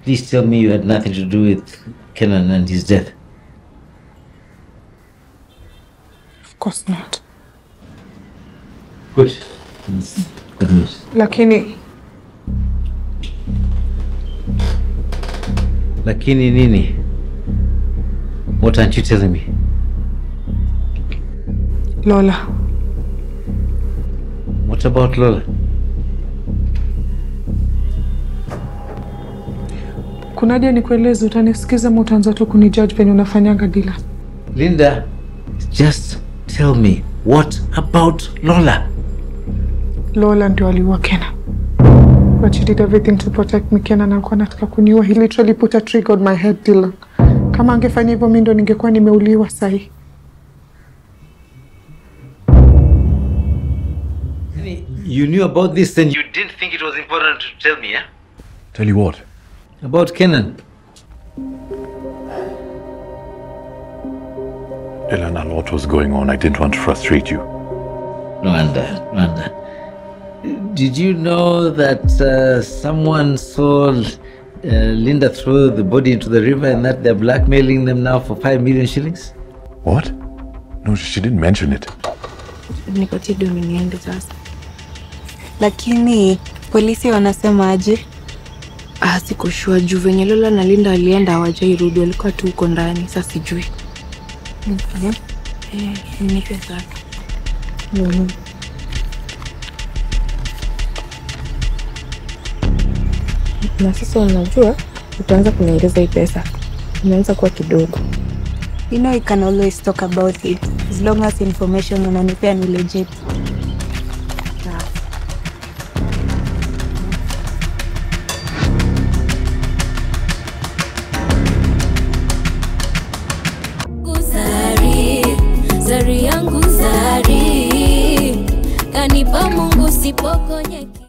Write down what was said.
Please tell me you had nothing to do with Kenan and his death. Of course not. Good. That's good news. Lakini nini? What aren't you telling me? Lola. What about Lola? Kuna haja nikueleze, utanisikiza ama utaanza tu kunijudge penye unafanyanga Dila? Linda, just tell me, what about Lola? Lola ndio aliua Kenan. But she did everything to protect me. Kenan alikuwa anataka kuniua. He literally put a trigger on my head, Dila. Kama angefanya hivyo mimi ndo ningekuwa nimeuliwa sahi. You knew about this and you didn't think it was important to tell me, yeah? Tell you what? About Kenan. Dylan, a lot was going on. I didn't want to frustrate you. No wonder. Did you know that someone saw Linda throw the body into the river and that they're blackmailing them now for 5 million shillings? What? No, she didn't mention it. Lakini polisi wanasema aje? Sikushua juu venye Lola na Linda alienda hawajairudi, walikuwa tu huko ndani. Sasa sijui. Nipe sasa. Na sasa unajua utaanza kunieleza hii pesa. Inaanza kuwa kidogo. You know, I can always talk about it as long as information unanipea ni legit. Zari yangu Zari, kanipa Mungu sipokonyeki.